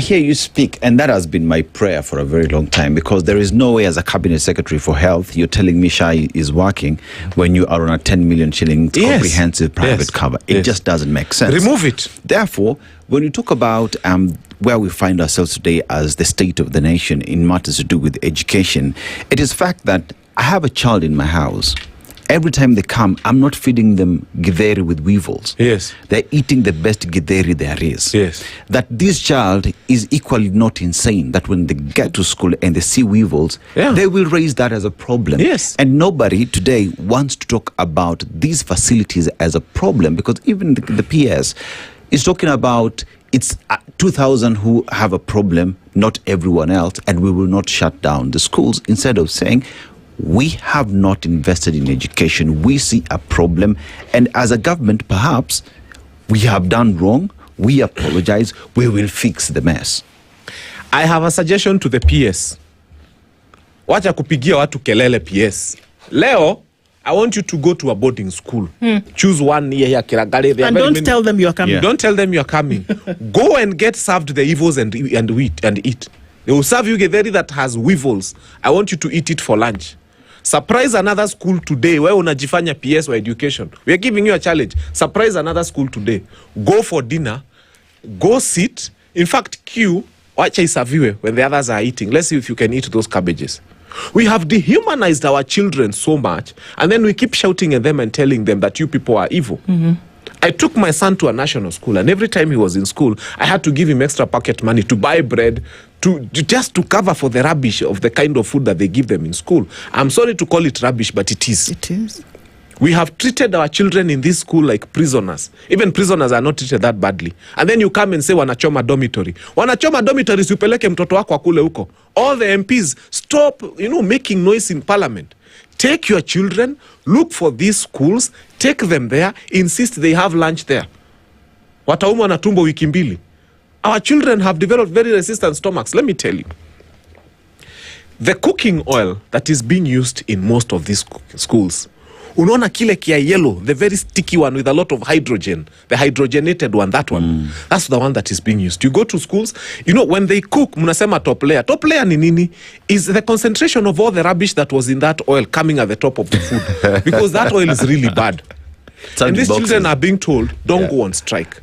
hear you speak, and that has been my prayer for a very long time, because there is no way as a cabinet secretary for health you're telling me Shai is working when you are on a 10 million shilling comprehensive private cover. It just doesn't make sense. Remove it. Therefore, when you talk about where we find ourselves today as the state of the nation in matters to do with education, it is fact that I have a child in my house. Every time they come, I'm not feeding them githeri with weevils. Yes. They're eating the best githeri there is. Yes. That this child is equally not insane, that when they get to school and they see weevils, they will raise that as a problem. Yes. And nobody today wants to talk about these facilities as a problem, because even the PS is talking about it's 2,000 who have a problem, not everyone else, and we will not shut down the schools, instead of saying, we have not invested in education. We see a problem. And as a government, perhaps we have done wrong. We apologize. We will fix the mess. I have a suggestion to the PS. Wacha kupigia watu kelele PS. Leo, I want you to go to a boarding school. Choose one near here, Kiragale. And don't tell them you're coming. Don't tell them you're coming. Go and get served the evils and eat. They will serve you githeri that has weevils. I want you to eat it for lunch. Surprise another school today where unajifanya PS or education. We are giving you a challenge. Surprise another school today. Go for dinner. Go sit. In fact, queue. Wacha isaviwe when the others are eating. Let's see if you can eat those cabbages. We have dehumanized our children so much, and then we keep shouting at them and telling them that you people are evil. I took my son to a national school, and every time he was in school, I had to give him extra pocket money to buy bread, just to cover for the rubbish of the kind of food that they give them in school. I'm sorry to call it rubbish, but it is. It is. We have treated our children in this school like prisoners. Even prisoners are not treated that badly. And then you come and say wanachoma dormitory. Wanachoma dormitories, upeleke mtoto wako akule huko. All the MPs, stop, making noise in parliament. Take your children, look for these schools, take them there, insist they have lunch there. Wataumwa na tumbo wiki mbili. Our children have developed very resistant stomachs. Let me tell you. The cooking oil that is being used in most of these schools, unaona kile kia yellow, the very sticky one with a lot of hydrogen, the hydrogenated one, that one. That's the one that is being used. You go to schools, when they cook, munasema top layer. Top layer ni nini? Is the concentration of all the rubbish that was in that oil coming at the top of the food. Because that oil is really bad. And these children are being told, don't go on strike.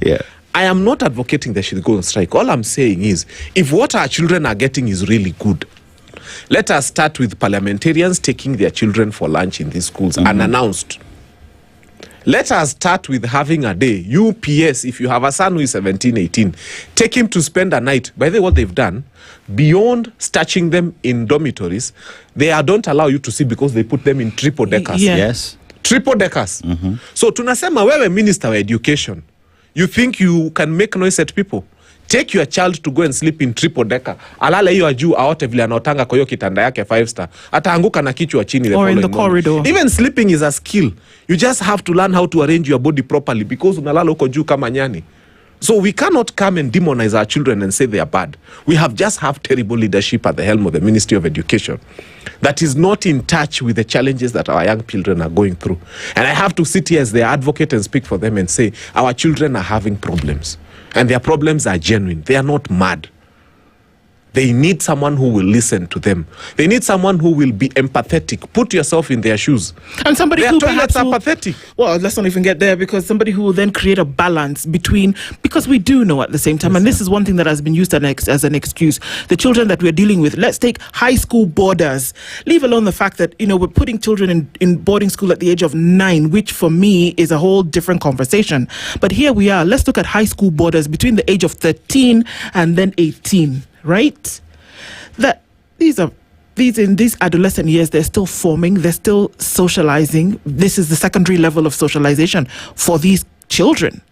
I am not advocating they should go on strike. All I'm saying is, if what our children are getting is really good, let us start with parliamentarians taking their children for lunch in these schools unannounced. Let us start with having a day. UPS, if you have a son who is 17, 18, take him to spend a night. By the way, what they've done, beyond starching them in dormitories, they don't allow you to see because they put them in triple deckers. Yes. Triple deckers. So tunasema wewe minister of education, you think you can make noise at people? Take your child to go and sleep in triple decker. Alala hiyo juu aote vile anaotanga kwa hiyo kitanda yake 5-star. Ataanguka na kichwa chini. Or in the corridor. Even sleeping is a skill. You just have to learn how to arrange your body properly because unalala huko juu kama nyani. So we cannot come and demonize our children and say they are bad. We have just have terrible leadership at the helm of the Ministry of Education that is not in touch with the challenges that our young children are going through. And I have to sit here as their advocate and speak for them and say, our children are having problems. And their problems are genuine. They are not mad. They need someone who will listen to them. They need someone who will be empathetic. Put yourself in their shoes. And somebody their who toilets perhaps are pathetic. Well, let's not even get there, because somebody who will then create a balance between, because we do know at the same time, and this is one thing that has been used as an excuse, the children that we're dealing with. Let's take high school boarders. Leave alone the fact that, we're putting children in boarding school at the age of 9, which for me is a whole different conversation. But here we are. Let's look at high school boarders between the age of 13 and then 18. Right? That these in these adolescent years, they're still forming, they're still socializing. This is the secondary level of socialization for these children.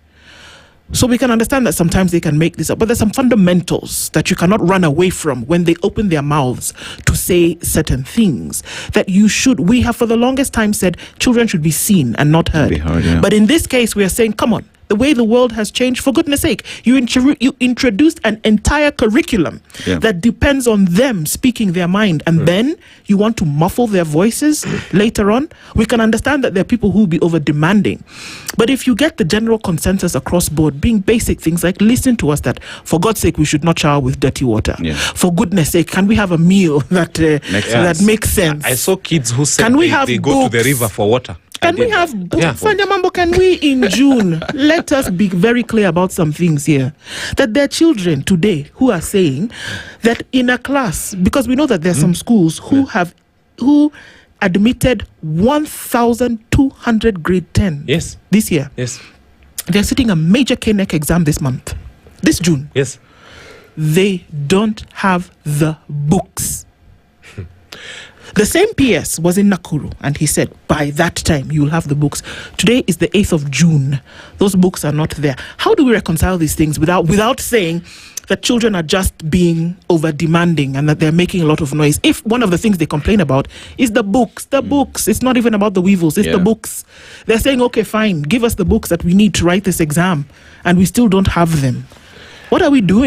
So we can understand that sometimes they can make this up, but there's some fundamentals that you cannot run away from when they open their mouths to say certain things that we have for the longest time said children should be seen and not heard. Be heard, yeah. But in this case, we are saying, come on, the way the world has changed. For goodness sake, you introduced an entire curriculum that depends on them speaking their mind, and then you want to muffle their voices later on. We can understand that there are people who will be over demanding, but if you get the general consensus across board, being basic things like listen to us, that for God's sake we should not shower with dirty water. For goodness sake, can we have a meal that makes sense? I saw kids who said they go to the river for water. Can we have Fanya Mambo? Can we in June let us be very clear about some things here, that there are children today who are saying that in a class, because we know that there are some schools who admitted 1,200 grade 10 this year. They're sitting a major KNEC exam this month, this June. They don't have the books. The same PS was in Nakuru, and he said, by that time, you'll have the books. Today is the 8th of June. Those books are not there. How do we reconcile these things without saying that children are just being over-demanding and that they're making a lot of noise? If one of the things they complain about is the books, it's not even about the weevils, it's the books. They're saying, okay, fine, give us the books that we need to write this exam, and we still don't have them. What are we doing?